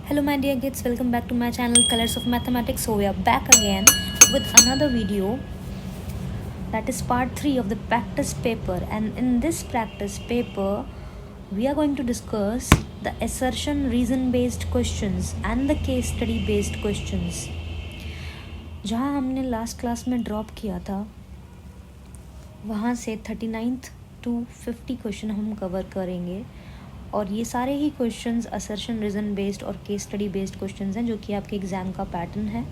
Hello my dear kids, welcome back to my channel Colors of Mathematics. So we are back again with another video, that is part 3 of the practice paper, and in this practice paper we are going to discuss the assertion reason based questions and the case study based questions. जहाँ हमने last class में drop किया था वहाँ से 39th to 50 question हम cover करेंगे, और ये सारे ही क्वेश्चंस असर्शन रीज़न बेस्ड और केस स्टडी बेस्ड क्वेश्चंस हैं जो कि आपके एग्ज़ाम का पैटर्न है।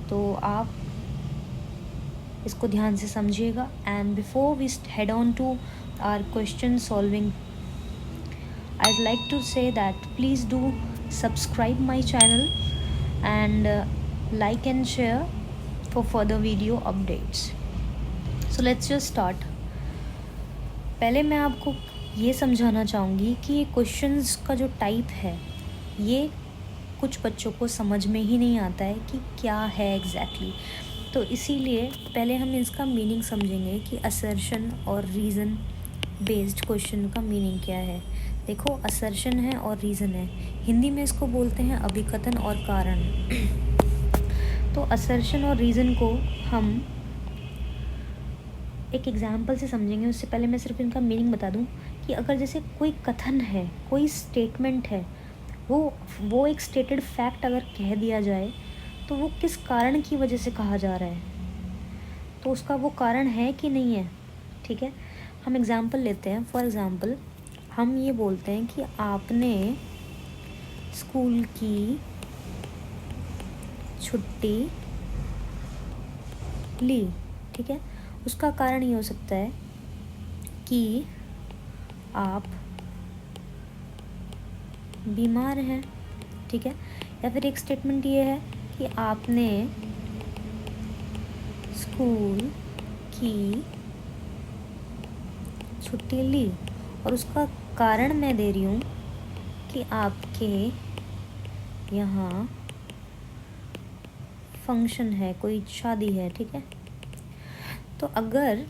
तो आप इसको ध्यान से समझिएगा। And before we head on to our question solving, I would like to say that please do subscribe my channel and like and share for further video updates. So let's just start. पहले मैं आपको ये समझाना चाहूँगी कि ये questions का जो टाइप है ये कुछ बच्चों को समझ में ही नहीं आता है कि क्या है एग्जैक्टली। तो इसीलिए पहले हम इसका मीनिंग समझेंगे कि असर्शन और रीज़न बेस्ड क्वेश्चन का मीनिंग क्या है। देखो, असर्शन है और रीज़न है, हिंदी में इसको बोलते हैं अभिकथन और कारण। तो असर्शन और रीज़न को हम एक एग्जाम्पल से समझेंगे। उससे पहले मैं सिर्फ इनका मीनिंग बता दूं कि अगर जैसे कोई कथन है, कोई स्टेटमेंट है, वो एक स्टेटेड फैक्ट अगर कह दिया जाए तो वो किस कारण की वजह से कहा जा रहा है, तो उसका वो कारण है कि नहीं है। ठीक है, हम एग्जाम्पल लेते हैं। फॉर एग्ज़ाम्पल हम ये बोलते हैं कि आपने स्कूल की छुट्टी ली। ठीक है, उसका कारण ये हो सकता है कि आप बीमार हैं। ठीक है, या फिर एक स्टेटमेंट ये है कि आपने स्कूल की छुट्टी ली, और उसका कारण मैं दे रही हूँ कि आपके यहाँ फंक्शन है, कोई शादी है। ठीक है, तो अगर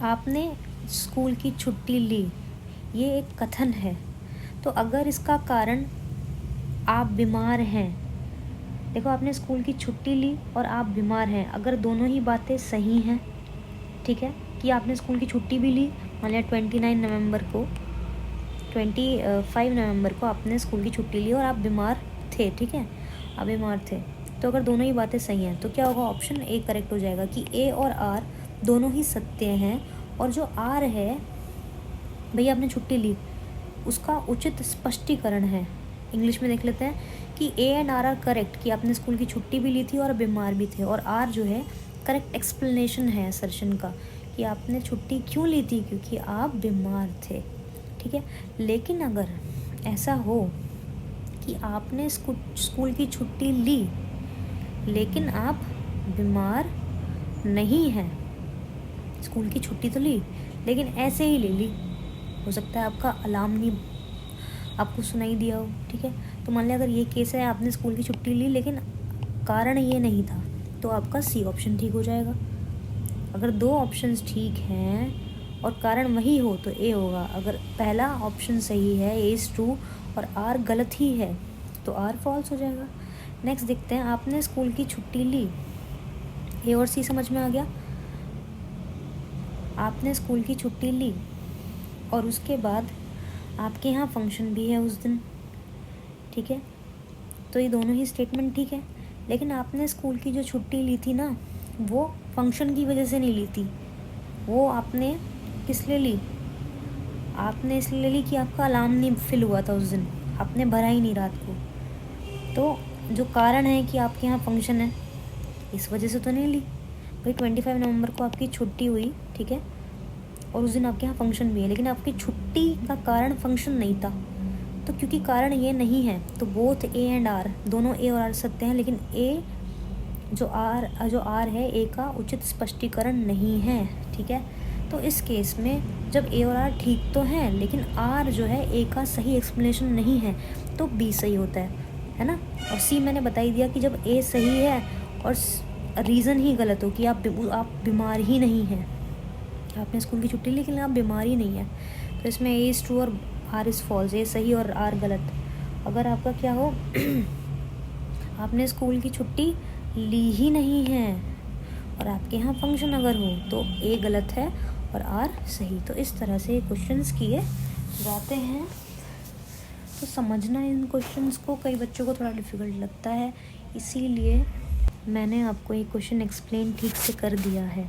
आपने स्कूल की छुट्टी ली, ये एक कथन है, तो अगर इसका कारण आप बीमार हैं, देखो आपने स्कूल की छुट्टी ली और आप बीमार हैं, अगर दोनों ही बातें सही हैं, ठीक है, कि आपने स्कूल की छुट्टी भी ली, मान लिया 25 नवंबर को आपने स्कूल की छुट्टी ली और आप बीमार थे। ठीक है, आप बीमार थे, तो अगर दोनों ही बातें सही हैं तो क्या होगा, ऑप्शन ए करेक्ट हो जाएगा कि ए और आर दोनों ही सत्य हैं। और जो आर है, भैया आपने छुट्टी ली, उसका उचित स्पष्टीकरण है। इंग्लिश में देख लेते हैं कि ए एंड आर करेक्ट, कि आपने स्कूल की छुट्टी भी ली थी और बीमार भी थे, और आर जो है करेक्ट एक्सप्लेनेशन है असर्शन का कि आपने छुट्टी क्यों ली थी, क्योंकि आप बीमार थे। ठीक है, लेकिन अगर ऐसा हो कि आपने स्कूल की छुट्टी ली लेकिन आप बीमार नहीं हैं, स्कूल की छुट्टी तो ली लेकिन ऐसे ही ले ली, हो सकता है आपका अलार्म नहीं आपको सुनाई दिया हो। ठीक है, तो मान लिया अगर ये केस है, आपने स्कूल की छुट्टी ली लेकिन कारण ये नहीं था, तो आपका सी ऑप्शन ठीक हो जाएगा। अगर दो ऑप्शंस ठीक हैं और कारण वही हो तो ए होगा। अगर पहला ऑप्शन सही है, ए इज़ ट्रू, और आर गलत ही है, तो आर फॉल्स हो जाएगा। नेक्स्ट देखते हैं, आपने स्कूल की छुट्टी ली, ए और सी समझ में आ गया। आपने स्कूल की छुट्टी ली और उसके बाद आपके यहाँ फंक्शन भी है उस दिन। ठीक है, तो ये दोनों ही स्टेटमेंट ठीक है, लेकिन आपने स्कूल की जो छुट्टी ली थी ना, वो फंक्शन की वजह से नहीं ली थी, वो आपने किस लिए ली, आपने इसलिए ली कि आपका अलार्म नहीं फिल हुआ था उस दिन, आपने भरा ही नहीं रात को। तो जो कारण है कि आपके यहाँ फंक्शन है, इस वजह से तो नहीं ली। भाई 25 नवंबर को आपकी छुट्टी हुई, ठीक है, और उस दिन आपके यहाँ फंक्शन भी है, लेकिन आपकी छुट्टी का कारण फंक्शन नहीं था, तो क्योंकि कारण ये नहीं है तो बोथ ए एंड आर, दोनों ए और आर सत्य हैं, लेकिन ए जो आर है, ए का उचित स्पष्टीकरण नहीं है। ठीक है, तो इस केस में जब ए और आर ठीक तो हैं लेकिन आर जो है ए का सही एक्सप्लेनेशन नहीं है, तो बी सही होता है ना। और सी मैंने बता ही दिया कि जब ए सही है और रीज़न ही गलत हो कि आप बीमार ही नहीं हैं, आपने स्कूल की छुट्टी लेकिन आप बीमार ही नहीं है, तो इसमें ए इज़ ट्रू और आर इज़ फॉल्स, ए सही और आर गलत। अगर आपका क्या हो आपने स्कूल की छुट्टी ली ही नहीं है और आपके यहाँ फंक्शन अगर हो तो ए गलत है और आर सही। तो इस तरह से क्वेश्चंस किए जाते हैं। तो समझना इन क्वेश्चंस को कई बच्चों को थोड़ा डिफ़िकल्ट लगता है, इसीलिए मैंने आपको ये क्वेश्चन एक्सप्लेन ठीक से कर दिया है।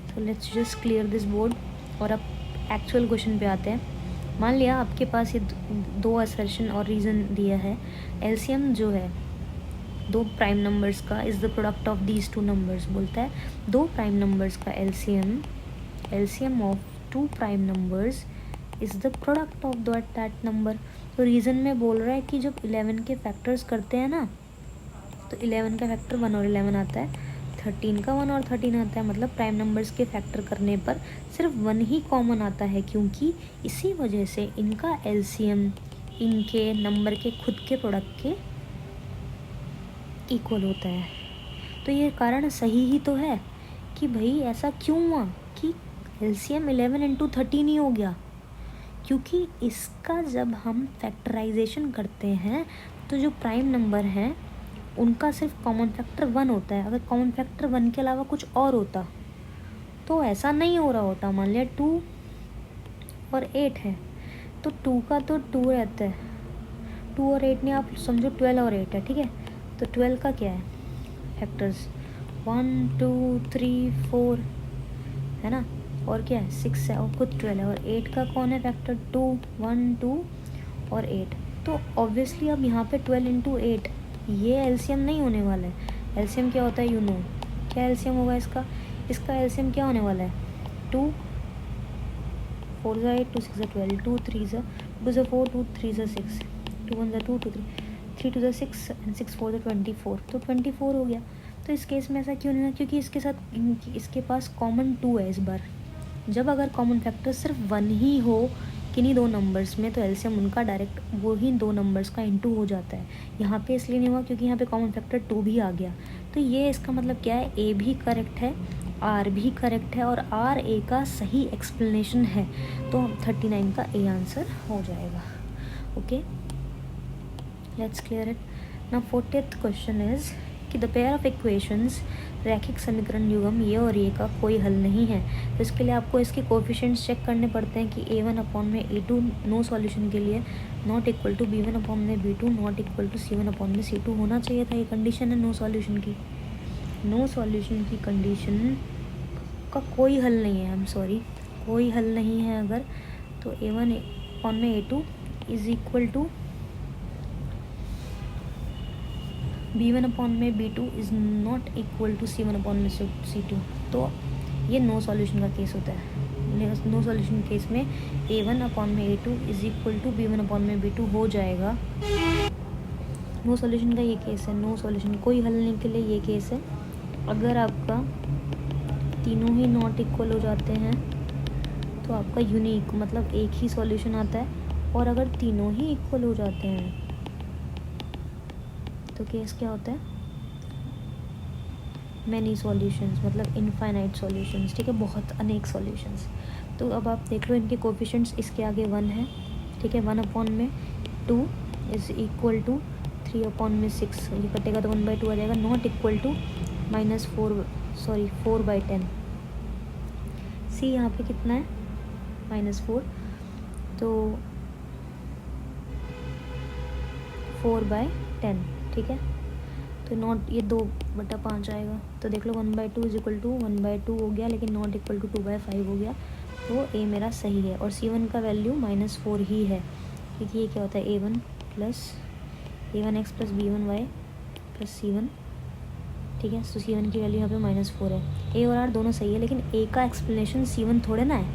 तो let's just clear this board और अब एक्चुअल क्वेश्चन पे आते हैं। मान लिया आपके पास ये दो असर्शन और रीज़न दिया है। एलसीएम जो है दो प्राइम नंबर्स का is the product of these two numbers, बोलता है दो प्राइम नंबर्स का LCM of two prime numbers is the product of that number. तो रीज़न में बोल रहा है कि जब 11 के फैक्टर्स करते हैं ना तो 11 का फैक्टर 1 और 11 आता है, 13 का 1 और 13 आता है। मतलब प्राइम नंबर्स के फैक्टर करने पर सिर्फ 1 ही कॉमन आता है, क्योंकि इसी वजह से इनका एलसीएम इनके नंबर के खुद के प्रोडक्ट के इक्वल होता है। तो ये कारण सही ही तो है कि भाई ऐसा क्यों हुआ कि एलसीएम 11 इंटू 13 ही हो गया, क्योंकि इसका जब हम फैक्टराइजेशन करते हैं तो जो प्राइम नंबर हैं उनका सिर्फ कॉमन फैक्टर 1 होता है। अगर कॉमन फैक्टर 1 के अलावा कुछ और होता तो ऐसा नहीं हो रहा होता। मान लिया 2 और 8 है तो 2 का तो 2 रहता है, 2 और 8 ने आप समझो 12 और 8 है, ठीक है। तो 12 का क्या है फैक्टर्स 1 2 3 4 है ना, और क्या है 6 है और खुद 12 है, और 8 का कौन है फैक्टर 2 1 2 और 8। तो ऑब्वियसली अब यहाँ पे 12 इंटू 8 ये एलसीएम नहीं होने वाला है। एलसीएम क्या होता है क्या एलसीएम होगा इसका एलसीएम क्या होने वाला है 2 4 ज़ा 8 2 6 ज़ा 12 2 3 ज़ा 2 ज़ा 4 2 3 ज़ा 6 2 1 ज़ा 2 2 3 2 ज़ा 6 एंड 6 4 ज़ा 24। तो 24 हो गया। तो इस केस में ऐसा क्यों नहीं है, क्योंकि इसके पास कॉमन 2 है इस बार। जब अगर कॉमन फैक्टर सिर्फ 1 ही हो किन्हीं दो नंबर्स में तो एलसीएम उनका डायरेक्ट वो ही दो नंबर्स का इंटू हो जाता है। यहाँ पे इसलिए नहीं हुआ क्योंकि यहाँ पे कॉमन फैक्टर 2 भी आ गया। तो ये इसका मतलब क्या है, ए भी करेक्ट है, आर भी करेक्ट है और आर ए का सही एक्सप्लेनेशन है। तो 39 का ए आंसर हो जाएगा। Okay, let's clear it now. 40th question is कि द पेयर ऑफ इक्वेशंस रैखिक समीकरण युग्म ये और ये का कोई हल नहीं है। तो इसके लिए आपको इसके कोफिशिएंट्स चेक करने पड़ते हैं कि a1 अपॉन में a2 नो सॉल्यूशन के लिए not equal to b1 upon में b2 not equal to c1 upon में c2 होना चाहिए था। ये कंडीशन है नो सॉल्यूशन की कंडीशन का कोई हल नहीं है। आई एम सॉरी, कोई हल नहीं है अगर तो a1 अपॉन में a2 is equal to b1 upon में b2 is not equal to c1 upon में c2। तो ये नो सॉल्यूशन का केस होता है। नो सॉल्यूशन केस में a1 अपॉन में a2 is equal to b1 upon में b2 हो जाएगा। नो सॉल्यूशन का ये केस है। नो सॉल्यूशन कोई हल नहीं के लिए ये केस है। अगर आपका तीनों ही नॉट इक्वल हो जाते हैं तो आपका यूनिक मतलब एक ही सॉल्यूशन आता है, और अगर तीनों ही इक्वल हो जाते हैं तो केस क्या होता है मैनी सॉल्यूशंस, मतलब इनफाइनाइट सॉल्यूशंस, ठीक है, बहुत अनेक सॉल्यूशंस। तो अब आप देख लो इनके कोफिशिएंट्स, इसके आगे 1 है, ठीक है, 1 अपॉन में 2 इज़ इक्वल टू 3 अपॉन में 6, ये कटेगा तो 1/2 आ जाएगा। Not equal to -4/10। सी यहाँ पे कितना है -4, तो 4/10, ठीक है। तो नॉट ये 2/5 आएगा। तो देख लो 1/2 इज इक्वल टू 1/2 हो गया, लेकिन नॉट इक्वल टू 2/5 हो गया। तो ए मेरा सही है और c1 का वैल्यू -4 ही है, क्योंकि ये क्या होता है a1 a1x plus b1y plus c1, ठीक है। तो c1 की वैल्यू यहाँ पे -4 है। ए और आर दोनों सही है, लेकिन ए का एक्सप्लेनेशन c1 थोड़े ना है,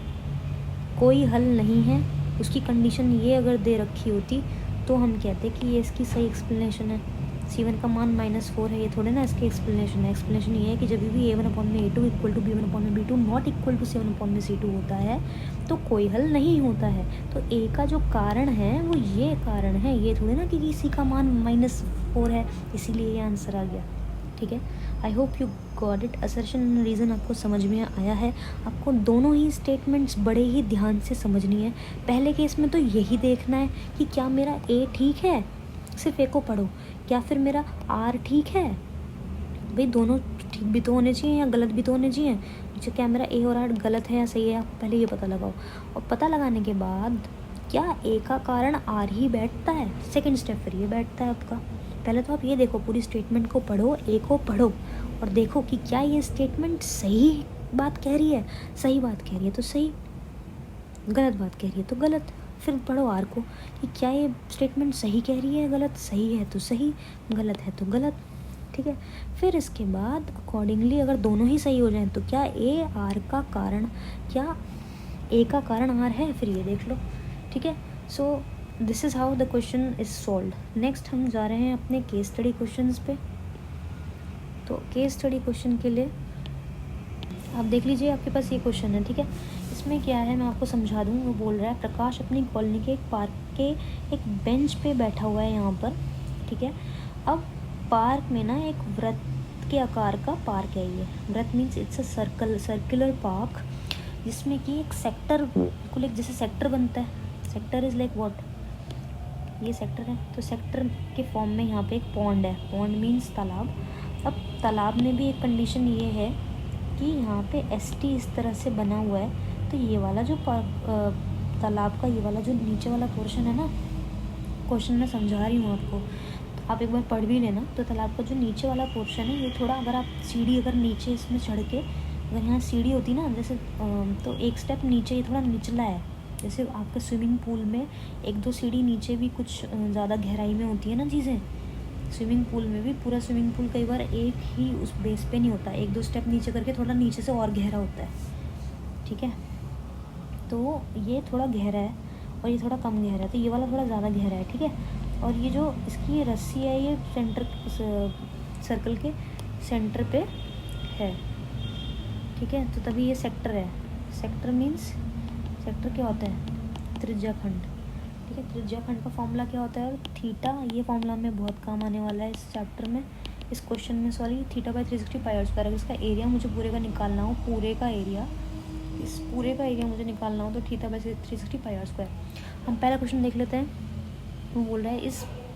कोई हल नहीं है। उसकी कंडीशन ये अगर दे रखी होती तो हम कहते कि ये इसकी सही एक्सप्लेनेशन है। c1 का मान -4 है, ये थोड़े ना इसकी एक्सप्लेनेशन है। एक्सप्लेनेशन ये है कि जब भी a1 अपॉन में a2 equal to b1 upon में b2 not equal to c1 upon में c2 होता है तो कोई हल नहीं होता है। तो a का जो कारण है वो ये कारण है, ये थोड़े ना कि किसी का मान -4 है इसीलिए ये आंसर आ गया, ठीक है। I hope you got it. Assertion reason आपको समझ में आया है। आपको दोनों ही स्टेटमेंट्स बड़े ही ध्यान से समझनी है। पहले केस में तो यही देखना है कि क्या मेरा ए ठीक है, सिर्फ एक को पढ़ो, क्या फिर मेरा आर ठीक है? भाई दोनों ठीक भी तो होने चाहिए या गलत भी तो होने चाहिए। जो क्या मेरा ए और आर गलत है या सही है, आप पहले ये पता लगाओ। और पता लगाने के बाद क्या ए का कारण आर ही बैठता है, सेकंड स्टेप फिर ये बैठता है आपका। पहले तो आप ये देखो, पूरी स्टेटमेंट को पढ़ो, ए को पढ़ो और देखो कि क्या ये स्टेटमेंट सही बात कह रही है, सही बात कह रही है तो सही, गलत बात कह रही है तो गलत। फिर पढ़ो आर को कि क्या ये स्टेटमेंट सही कह रही है गलत, सही है तो सही, गलत है तो गलत, ठीक है। फिर इसके बाद अकॉर्डिंगली अगर दोनों ही सही हो जाएं तो क्या ए आर का कारण, क्या ए का कारण आर है, फिर ये देख लो, ठीक है। So this is how the question is solved. Next हम जा रहे हैं अपने केस स्टडी क्वेश्चंस पे। तो केस स्टडी क्वेश्चन के लिए आप देख लीजिए, आपके पास ये क्वेश्चन है, ठीक है। इसमें क्या है मैं आपको समझा दूँ। वो बोल रहा है प्रकाश अपनी कॉलोनी के एक पार्क के एक बेंच पे बैठा हुआ है यहाँ पर, ठीक है। अब पार्क में ना एक वृत्त के आकार का पार्क है ये। वृत्त means it's a circular park, जिसमें कि एक सेक्टर, बिल्कुल एक जैसे सेक्टर बनता है। सेक्टर इज़ लाइक व्हाट, ये सेक्टर है तो सेक्टर के फॉर्म में यहाँ पे एक पॉन्ड है। पॉन्ड मीन्स तालाब। अब तालाब में भी एक कंडीशन ये है कि यहाँ पे एसटी इस तरह से बना हुआ है, तो ये वाला जो तालाब का ये वाला जो नीचे वाला पोर्शन है ना, क्वेश्चन मैं समझा रही हूँ आपको, तो आप एक बार पढ़ भी लेना। तो तालाब का जो नीचे वाला पोर्शन है ये थोड़ा, अगर आप सीढ़ी अगर नीचे इसमें चढ़ के, अगर यहाँ सीढ़ी होती ना जैसे, तो एक स्टेप नीचे ये थोड़ा निचला है। जैसे आपके स्विमिंग पूल में एक दो सीढ़ी नीचे भी कुछ ज़्यादा गहराई में होती है ना चीज़ें, स्विमिंग पूल में भी पूरा स्विमिंग पूल कई बार एक ही उस बेस पे नहीं होता, एक दो स्टेप नीचे करके थोड़ा नीचे से और गहरा होता है, ठीक है। तो ये थोड़ा गहरा है और ये थोड़ा कम गहरा है, तो ये वाला थोड़ा ज़्यादा गहरा है, ठीक है। और ये जो इसकी रस्सी है ये सेंटर सर्कल के सेंटर पे है, ठीक है। तो तभी ये सेक्टर है। सेक्टर मीन्स, सेक्टर क्या होता है, त्रिज्याखंड, ठीक है। त्रिज्याखंड का फॉर्मूला क्या होता है, थीटा। ये फॉर्मूला में बहुत काम आने वाला है इस चैप्टर में, इस क्वेश्चन में, sorry. Theta by 360 pi R square. अगर इसका एरिया मुझे पूरे का निकालना हो, पूरे का एरिया, इस पूरे का एरिया मुझे निकालना हो तो theta by 360 pi R square. हम पहला क्वेश्चन देख लेते हैं। वो बोल रहा है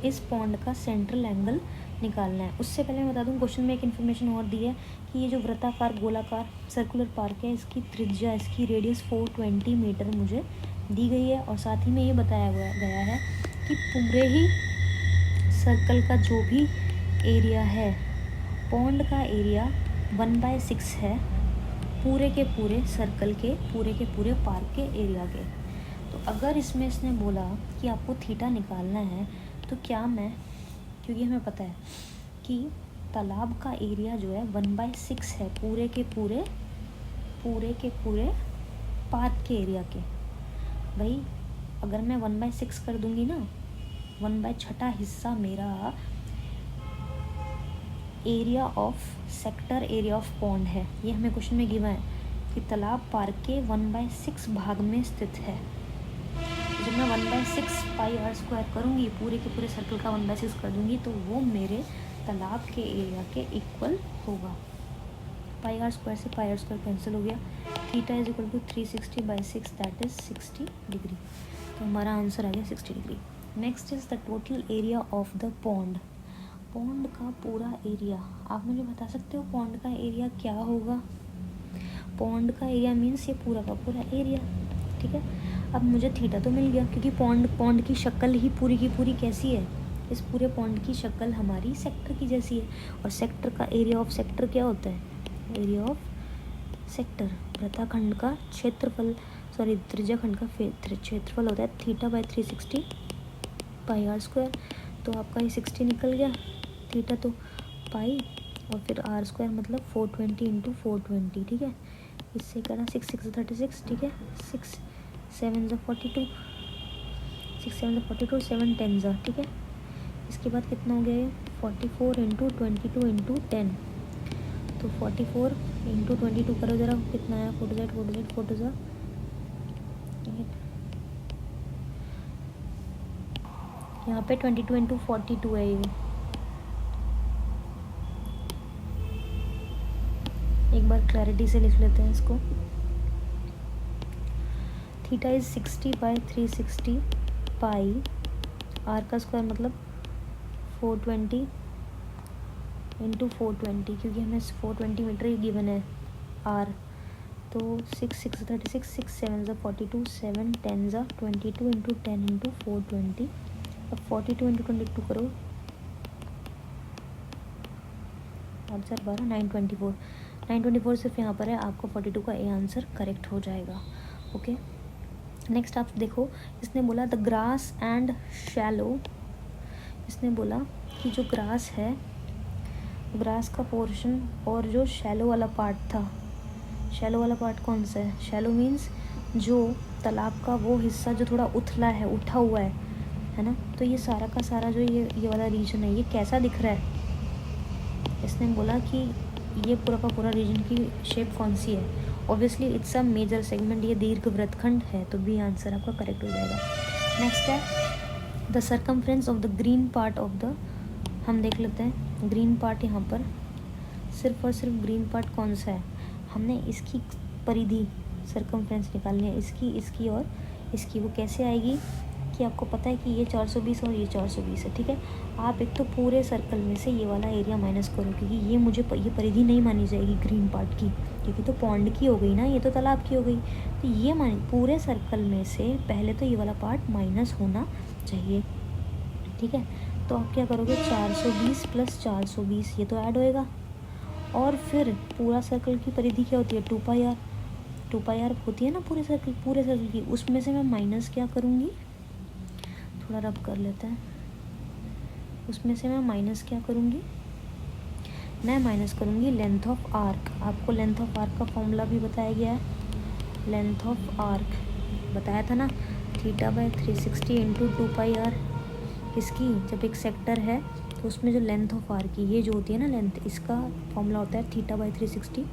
इस पॉइंट का सेंट्रल एंगल निकालना है। उससे पहले मैं बता दूं, क्वेश्चन में एक इन्फॉर्मेशन और दी है कि ये जो वृत्ताकार गोलाकार सर्कुलर पार्क है, इसकी त्रिज्या, इसकी रेडियस 420 मीटर मुझे दी गई है। और साथ ही में ये बताया गया है कि पूरे ही सर्कल का जो भी एरिया है, पॉन्ड का एरिया 1/6 है पूरे के पूरे सर्कल के, पूरे के पूरे पार्क के एरिया के। तो अगर इसमें इसने बोला कि आपको थीटा निकालना है, तो क्या मैं, क्योंकि हमें पता है कि तालाब का एरिया जो है 1/6 है पूरे के पूरे पार्क के एरिया के। भाई अगर मैं 1/6 कर दूंगी ना, 1/6 हिस्सा मेरा area of sector, area of pond है। ये हमें क्वेश्चन में गिवन है कि तालाब पार्क के 1/6 भाग में स्थित है। जब मैं 1/6 पाई आर स्क्वायर करूँगी, पूरे के पूरे सर्कल का 1/6 कर दूँगी, तो वो मेरे तालाब के एरिया के इक्वल होगा। पाई आर स्क्वायर से पाई आर स्क्वायर कैंसिल हो गया। Theta is equal to 360/6, that is 60 degree. तो हमारा आंसर आ गया 60 degree. Next is the total area of the pond. Pond का पूरा एरिया, आप मुझे बता सकते हो पॉन्ड का एरिया क्या होगा? पॉन्ड का एरिया मीन्स ये पूरा का पूरा एरिया, ठीक है। अब मुझे थीटा तो मिल गया, क्योंकि पॉन्ड की शक्ल ही पूरी की पूरी कैसी है, इस पूरे पॉन्ड की शक्ल हमारी सेक्टर की जैसी है। और सेक्टर का एरिया ऑफ सेक्टर क्या होता है, एरिया ऑफ सेक्टर वृत्ताखंड का क्षेत्रफल, सॉरी त्रिज्याखंड का क्षेत्रफल होता है theta by 360 pi R square. तो आपका ये 60 निकल गया, थीटा तो पाई, और फिर आर स्क्वायर मतलब 420 इंटू 420, ठीक है। इससे करा 6 6 36, ठीक है। 6 7 42, 6 7 42, 7 10, ठीक है। इसके बाद कितना हो गया ये 44 इंटू 22 इंटू 10। तो 44 इंटू 22 करो ज़रा, कितना आया, 4 यहाँ पे 22 इंटू 42 है ये। एक बार क्लैरिटी से लिख लेते हैं इसको। थीटा इज 60/360 पाई, आर का स्क्वायर मतलब 420 इंटू 420, क्योंकि हमें 420 मीटर ही गिवन है आर। तो 6 36, 6 7 42, 7 10 22 इंटू 10 इंटू 420। अब 42 इंटू 22 करो, 8 12 924। 924 सिर्फ यहाँ पर है, आपको 42 का ए आंसर करेक्ट हो जाएगा। ओके, नेक्स्ट आप देखो, इसने बोला द ग्रास एंड शैलो। इसने बोला कि जो ग्रास है, ग्रास का पोर्शन और जो शैलो वाला पार्ट था, शैलो वाला पार्ट कौन सा है? शैलो मीन्स जो तालाब का वो हिस्सा जो थोड़ा उथला है, उठा हुआ है ना। तो ये सारा का सारा जो ये वाला रीजन है, ये कैसा दिख रहा है? इसने बोला कि ये पूरा का पूरा रीजन की शेप कौन सी है? Obviously it's a major segment, ये दीर्घ वृत्तखंड है, तो बी आंसर आपका करेक्ट हो जाएगा। नेक्स्ट है the circumference of the green part of the. हम देख लेते हैं ग्रीन पार्ट, यहाँ पर सिर्फ और सिर्फ ग्रीन पार्ट कौन सा है? हमने इसकी परिधि सर्कमफ्रेंस निकालनी है, इसकी और इसकी। वो कैसे आएगी कि आपको पता है कि ये 420 और ये 420 है, ठीक है। आप एक तो पूरे सर्कल में से ये वाला एरिया माइनस करो, क्योंकि ये मुझे ये परिधि नहीं मानी जाएगी ग्रीन पार्ट की, क्योंकि तो पॉन्ड की हो गई ना, ये तो तालाब की हो गई। तो ये मानी पूरे सर्कल में से पहले तो ये वाला पार्ट माइनस होना चाहिए, ठीक है। तो आप क्या करोगे, 420 प्लस 420, ये तो ऐड होएगा। और फिर पूरा सर्कल की परिधि क्या होती है? 2πr। 2πr होती है ना पूरे सर्कल की। उसमें से मैं माइनस क्या करूँगी, थोड़ा रब कर लेते हैं। उसमें से मैं माइनस क्या करूँगी, मैं माइनस करूँगी लेंथ ऑफ आर्क। आपको लेंथ ऑफ आर्क का फॉर्मूला भी बताया गया है। लेंथ ऑफ आर्क बताया था ना, θ/360 इंटू 2πr। किसकी? जब एक सेक्टर है तो उसमें जो लेंथ ऑफ आर्क की ये जो होती है ना लेंथ, इसका फॉर्मूला होता है θ/360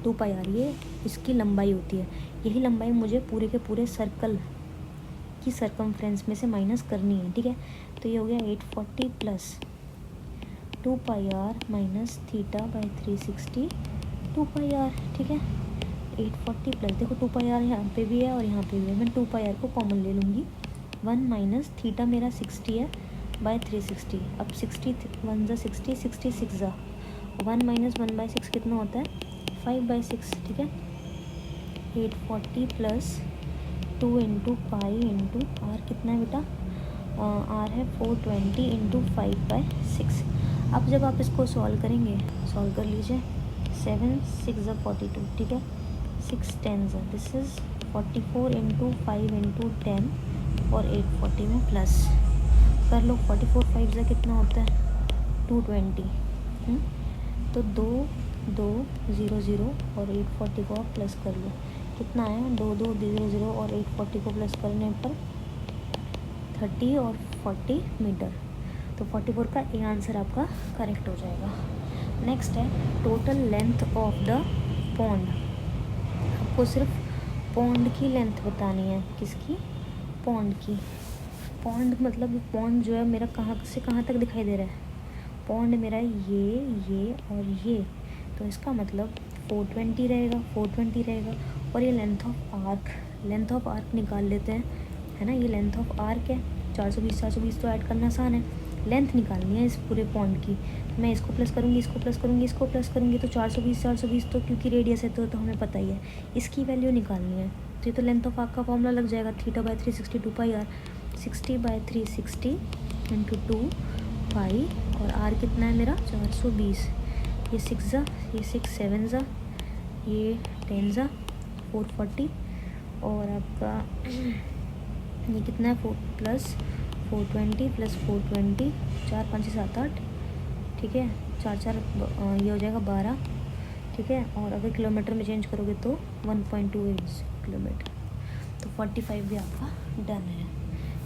2πr। ये इसकी लंबाई होती है। यही लंबाई मुझे पूरे के पूरे सर्कल की सर्कमफ्रेंस में से माइनस करनी है, ठीक है। तो ये हो गया 840 प्लस 2πr माइनस θ/360 2πr, ठीक है। 840 प्लस, देखो 2πr यहाँ पे भी है और यहाँ पे भी है, मैं 2πr को कॉमन ले लूँगी। 1 माइनस थीटा मेरा 60 है बाय 360। अब 60 1 ज़ा 60, 66 ज़ा 1 माइनस 1/6 कितना होता है? 5/6, ठीक है। 840 plus 2 into pi into R कितना है बेटा? आर है 420 इंटू 5/6। अब जब आप इसको सॉल्व करेंगे, सॉल्व कर लीजिए। 7 6 ज़ा 42, ठीक है। 6 10 ज़ा, दिस इज़ 44 इंटू 5 इंटू 10 और 840 में प्लस कर लो। 44 5 ज़ा कितना होता है? 220। तो 2 2 0 0 और 840 को आप प्लस कर लो, कितना आया? 2 2 0 0 और 840 को प्लस करने पर 30 और 40 मीटर। तो 44 का ए आंसर आपका करेक्ट हो जाएगा। नेक्स्ट है total length of the pond. आपको सिर्फ पॉन्ड की लेंथ बतानी है। किसकी? पॉन्ड की। पॉन्ड मतलब पॉन्ड जो है मेरा कहाँ से कहाँ तक दिखाई दे रहा है? पॉन्ड मेरा ये और ये, तो इसका मतलब 420 रहेगा, 420 रहेगा। और ये लेंथ ऑफ आर्क निकाल लेते हैं, है ना। ये लेंथ ऑफ आर्क है, 420 तो ऐड करना आसान है। लेंथ निकालनी है इस पूरे पॉन्ड की, मैं इसको प्लस करूँगी, इसको प्लस करूँगी, इसको प्लस करूँगी, तो 420 तो क्योंकि रेडियस है तो हमें पता ही है। इसकी वैल्यू निकालनी है, तो ये तो लेंथ ऑफ आर्क का फॉर्मूला लग जाएगा θ/360 2πr। 60/360 इंटू 2 पाई और आर कितना है मेरा? 420। ये 6 ज़ा, ये 6 7 ज़ा, ये 10 ज़ा 440 और आपका ये कितना है? 4 प्लस 420 प्लस 420 4 5 7 8, ठीक है। 4 4 ये हो जाएगा 12, ठीक है। और अगर किलोमीटर में चेंज करोगे तो 1.28 किलोमीटर। तो 45 भी आपका डन है,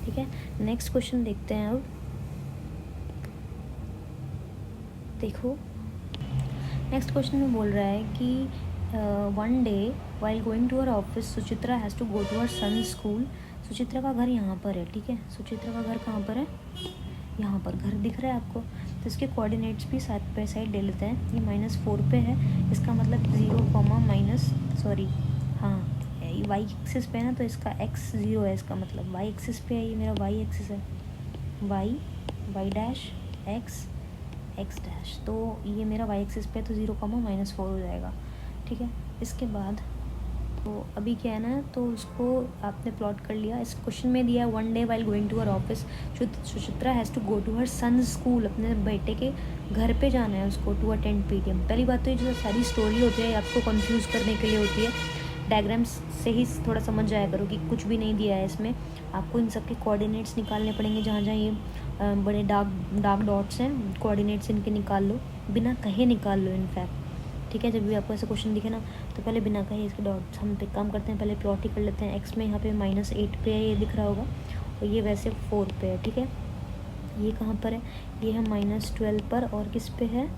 ठीक है। नेक्स्ट क्वेश्चन देखते हैं। अब देखो नेक्स्ट क्वेश्चन में बोल रहा है कि one day while going to our office Suchitra has to go to our son school. Suchitra का घर यहाँ पर है, ठीक है। सुचित्रा का घर कहाँ पर है? यहाँ पर घर दिख रहा है आपको। तो इसके कोऑर्डिनेट्स भी साथ पे साइड ले लेते हैं। ये -4 पे है, इसका मतलब 0, माइनस सॉरी हाँ वाई एक्सिस पे है ना, तो इसका x 0 है, इसका मतलब वाई एक्सिस पे है। ये मेरा वाई एक्सिस है, Y dash X X dash, तो ये मेरा वाई एक्सिस पे तो 0,-4 हो जाएगा, ठीक है। इसके बाद तो अभी क्या है ना, तो उसको आपने प्लॉट कर लिया। इस क्वेश्चन में दिया one day while going to her office Suchitra has to go to her son school, अपने बेटे के घर पे जाना है उसको, टू अटेंड पीटीएम। पहली बात तो ये जो सारी स्टोरी होती है आपको कंफ्यूज करने के लिए होती है, डायग्राम्स से ही थोड़ा समझ जाया करो कि कुछ भी नहीं दिया है इसमें। आपको इन सब के कोऑर्डिनेट्स निकालने पड़ेंगे, जहाँ जहाँ ये बड़े डार्क डॉट्स हैं, कोऑर्डिनेट्स इनके निकाल लो, बिना कहे निकाल लो इनफैक्ट, ठीक है। जब भी आपको ऐसा क्वेश्चन दिखे ना तो पहले बिना कहे इसके डॉट्स हम पे काम करते हैं, पहले प्लॉट ही कर लेते हैं। एक्स में यहाँ पे -8 पे है, ये दिख रहा होगा, और ये वैसे 4 पे है, ठीक है। ये कहाँ पर है, ये है -12 पर, और किस पे है,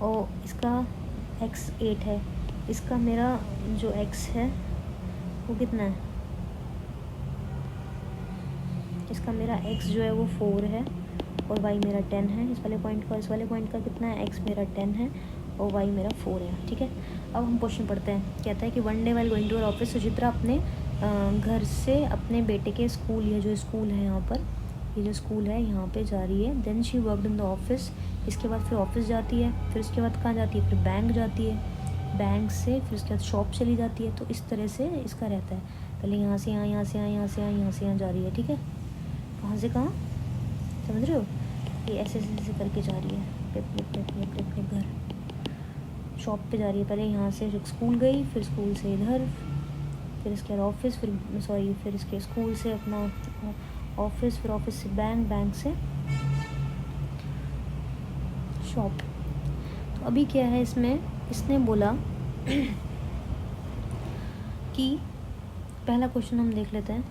और इसका x 8 है। इसका मेरा जो x है वो कितना है, इसका मेरा x जो है वो 4 है, और y मेरा 10 है। इस वाले पॉइंट का कितना है, x मेरा 10 है और y मेरा 4 है, ठीक है। अब हम क्वेश्चन पढ़ते हैं। कहता है कि one day while going to her office, Suchitra अपने घर से अपने बेटे के स्कूल, ये जो स्कूल है यहाँ पर, ये जो स्कूल है यहाँ पे जा रही है। Then she worked in the office, इसके बाद फिर ऑफिस जाती है, फिर उसके बाद कहाँ जाती है, फिर बैंक जाती है, बैंक से फिर उसके बाद शॉप चली जाती है। तो इस तरह से इसका रहता है, पहले यहाँ से यहाँ, यहाँ से यहाँ, यहाँ से यहाँ, यहाँ से यहाँ जा रही है, ठीक है। कहाँ से कहाँ, समझ रहे हो, ये ऐसे ऐसे करके जा रही है अपने घर, शॉप पे जा रही है। पहले यहाँ से स्कूल गई, फिर स्कूल से इधर, फिर इसके बाद ऑफिस, फिर इसके स्कूल से अपना ऑफिस, फिर ऑफिस से बैंक, बैंक से शॉप। तो अभी क्या है इसमें, इसने बोला कि पहला क्वेश्चन हम देख लेते हैं।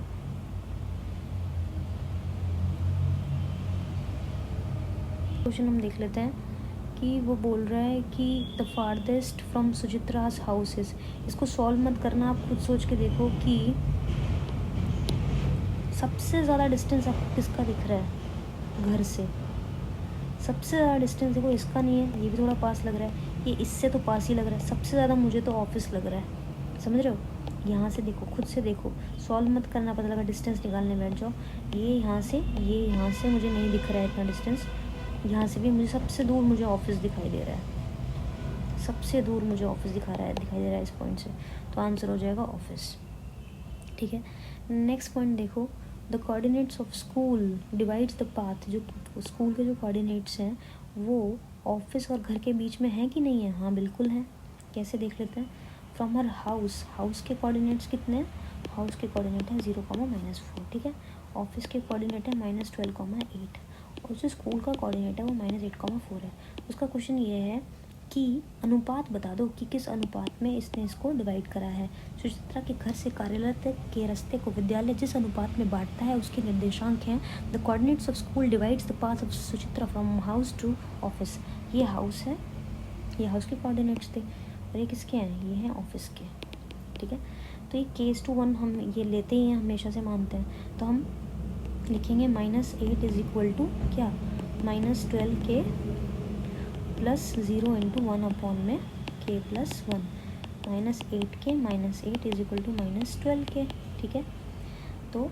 क्वेश्चन हम देख लेते हैं कि वो बोल रहा है कि द फारदेस्ट फ्रॉम सुचित्रास हाउसेस। इसको सॉल्व मत करना, आप खुद सोच के देखो कि सबसे ज़्यादा डिस्टेंस आपको किसका दिख रहा है घर से। सबसे ज़्यादा डिस्टेंस देखो इसका नहीं है, ये भी थोड़ा पास लग रहा है, ये इससे तो पास ही लग रहा है। सबसे ज़्यादा मुझे तो ऑफिस लग रहा है, समझ रहे हो। यहाँ से देखो, खुद से देखो, सॉल्व मत करना, पता लगा डिस्टेंस निकालने बैठ जाओ। ये यहाँ से मुझे नहीं दिख रहा है इतना डिस्टेंस, यहाँ से भी मुझे सबसे दूर मुझे ऑफिस दिखाई दे रहा है, सबसे दूर मुझे ऑफिस दिखाई दे रहा है इस पॉइंट से। तो आंसर हो जाएगा ऑफिस, ठीक है। नेक्स्ट पॉइंट देखो, the coordinates of school divides the path. जो स्कूल के जो कोऑर्डिनेट्स हैं वो ऑफिस और घर के बीच में हैं कि नहीं है, हाँ बिल्कुल है। कैसे देख लेते हैं, फ्रॉम हर हाउस, हाउस के कोऑर्डिनेट्स कितने हैं, हाउस के कोऑर्डिनेट है 0,-4, ठीक है। ऑफिस के कोऑर्डिनेट है -12,8, और जो स्कूल का कोऑर्डिनेट है वो -8,4 है। उसका क्वेश्चन ये है कि अनुपात बता दो कि किस अनुपात में इसने इसको डिवाइड करा है। सुचित्रा के घर से कार्यालय तक के रास्ते को विद्यालय जिस अनुपात में बांटता है उसके निर्देशांक हैं। The coordinates of school divides the path of Suchitra from house to office. ये हाउस है, ये हाउस के कोऑर्डिनेट्स थे, और ये किसके हैं, ये हैं ऑफिस के, ठीक है। तो ये K:1 हम ये लेते ही हैं, हमेशा से मानते हैं। तो हम लिखेंगे -8 इज इक्वल टू क्या, -12K प्लस 0 इंटू 1 अपॉन में K plus 1, -8K -8 is equal to -12K, ठीक है। तो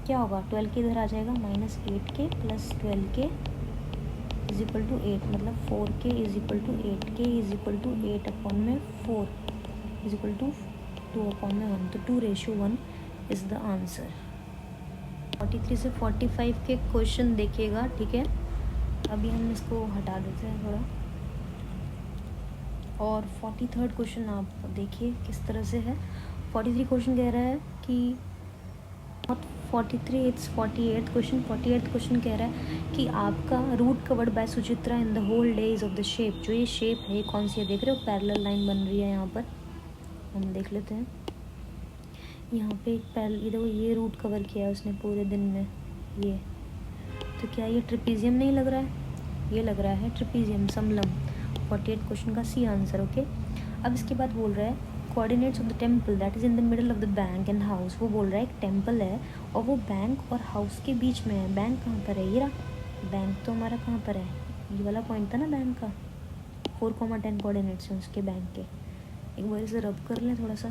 क्या होगा, 12K इधर आ जाएगा, -8K plus 12K is equal to 8, मतलब 4K is equal to 8K is equal to 8 upon में 4 इज इक्वल टू 2 अपॉन में 1, तो 2:1 इज़ द आंसर। 43 से 45 के क्वेश्चन देखिएगा, ठीक है। अभी हम इसको हटा देते हैं थोड़ा, और 43rd क्वेश्चन आप देखिए किस तरह से है। 43 क्वेश्चन कह रहा है कि 43 it's 48th question. 48th question कह रहा है कि आपका route covered by Suchitra in the whole days of the shape. जो ये शेप है कौन सी है, देख रहे हो, पैरेलल लाइन बन रही है यहाँ पर, हम देख लेते हैं। यहाँ पे एक ये देखो, ये रूट कवर किया है उसने पूरे दिन में, ये तो क्या ये ट्रिपीजियम नहीं लग रहा है, ये लग रहा है ट्रिपीजियम, समलम। 48 क्वेश्चन का सी आंसर, ओके। अब इसके बाद बोल रहा है coordinates of the temple that is in the middle of the bank and house. वो बोल रहा है एक टेम्पल है और वो बैंक और हाउस के बीच में है। बैंक कहाँ पर है, ये रहा बैंक, तो हमारा कहाँ पर है, ये वाला पॉइंट था ना बैंक का। 4,10 कोऑर्डिनेट्स हैं उसके बैंक के, एक बार इसे रब कर लें थोड़ा सा।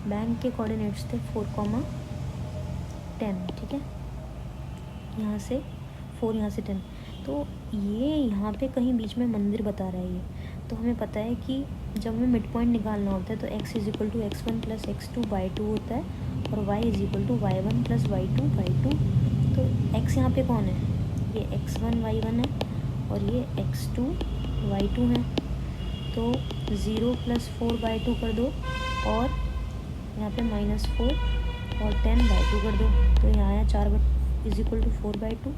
बैंक के कोऑर्डिनेट्स थे 4,10, ठीक है। यहाँ से 4 यहाँ से 10, तो ये यहाँ पे कहीं बीच में मंदिर बता रहा है ये। तो हमें पता है कि जब हमें मिड पॉइंट निकालना होता है तो x is equal to x1 plus x2/2 होता है और y is equal to y1 plus y2/2। तो x यहाँ पे कौन है, ये x1 y1 है और ये x2 y2 है। तो 0 प्लस 4/2 कर दो और यहाँ पे -4 और 10/2 कर दो, तो यहाँ आया 4 is equal to 4/2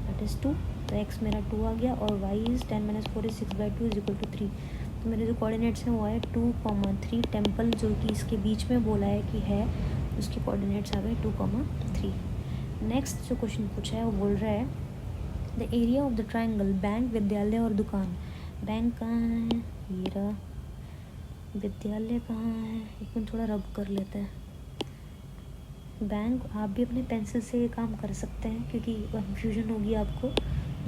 that is 2। तो x मेरा 2 आ गया और y is 10 - 4 is 6/2 is equal to 3। तो मेरे जो कोऑर्डिनेट्स हैं वो है 2,3। टेम्पल जो कि इसके बीच में बोला है कि है, उसके कोऑर्डिनेट्स आ गए 2,3। नेक्स्ट जो क्वेश्चन पूछा है वो बोल रहा है the area of the triangle bank, विद्यालय और दुकान। बैंक कहाँ है, ये रहा। विद्यालय कहाँ है, एक मिनट थोड़ा रब कर लेते हैं। बैंक, आप भी अपने पेंसिल से ये काम कर सकते हैं क्योंकि कन्फ्यूजन होगी आपको।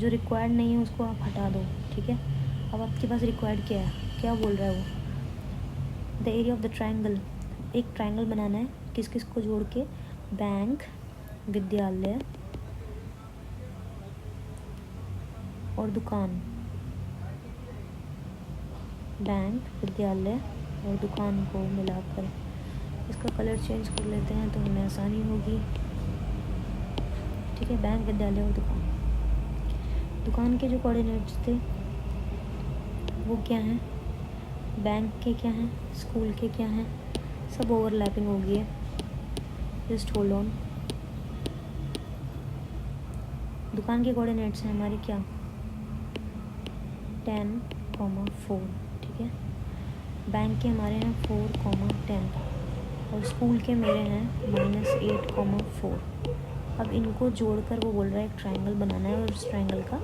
जो रिक्वायर्ड नहीं है उसको आप हटा दो, ठीक है। अब आपके पास रिक्वायर्ड क्या है, क्या बोल रहा है वो, the area of the triangle. एक ट्राइंगल बनाना है, किस किस को जोड़ के, बैंक, विद्यालय और दुकान। बैंक, विद्यालय और दुकान को मिलाकर इसका कलर चेंज कर लेते हैं तो हमें आसानी होगी, ठीक है। बैंक, विद्यालय और दुकान। दुकान के जो कोऑर्डिनेट्स थे वो क्या हैं, बैंक के क्या हैं, स्कूल के क्या हैं, सब ओवरलैपिंग हो गई है, जस्ट होल्ड ऑन। दुकान के कोऑर्डिनेट्स हैं हमारे क्या, 10,4, ठीक है। बैंक के हमारे हैं 4,10 और स्कूल के मेरे हैं -8,4। अब इनको जोड़कर वो बोल रहा है एक ट्रायंगल बनाना है और उस ट्रायंगल का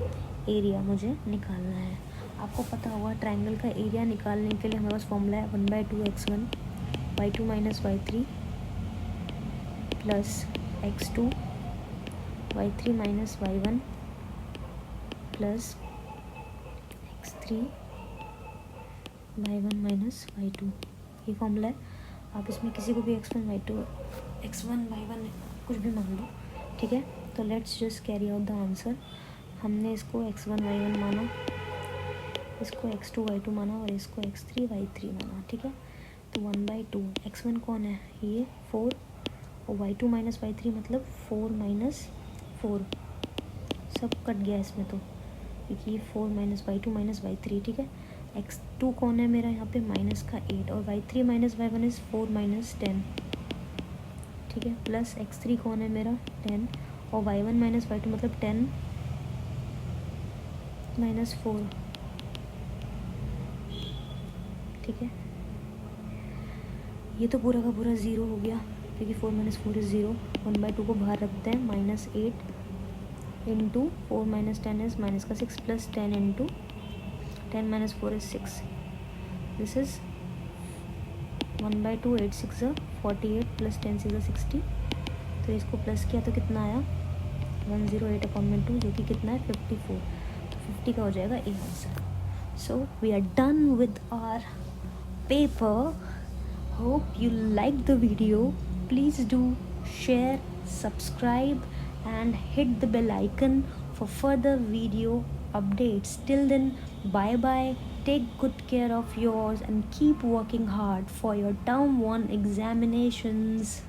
एरिया मुझे निकालना है। आपको पता होगा ट्रायंगल का एरिया निकालने के लिए हमारे पास फॉर्मूला है 1/2 x1 y2 - y3 plus x2 y3 - y1 plus x3 y1 - y2। ये फॉर्मूला है। आप इसमें किसी को भी x1 y1 कुछ भी मान लो, ठीक है। तो let's just carry out the answer. हमने इसको x1 y1 माना, इसको x2 y2 माना और इसको x3 y3 माना, ठीक है। तो 1/2 x1 कौन है, ये 4 और y2 - y3 मतलब 4 - 4, सब कट गया इसमें तो, क्योंकि ये 4 - y2 - y3, ठीक है। x2 कौन है मेरा यहाँ पे -8 और y3 - y1 इज़ 4 - 10, ठीक है। प्लस x3 कौन है मेरा 10 और y1 - y2 मतलब 10 - 4, ठीक है। ये तो पूरा का पूरा 0 हो गया क्योंकि 4 - 4 इज़ 0। 1/2 को बाहर रखते हैं, -8 into 4 - 10 is -6 plus 10 into 10 - 4 is 6। This is 1/2, 8 6 48 plus 10 6 60। तो इसको प्लस किया तो कितना आया 108/2, जो कि कितना है 54। तो 50 का हो जाएगा A answer. So we are done with our paper. Hope you like the video. Please do share, subscribe and hit the bell icon for further video updates. Till then, bye bye. Take good care of yours and keep working hard for your term 1 examinations.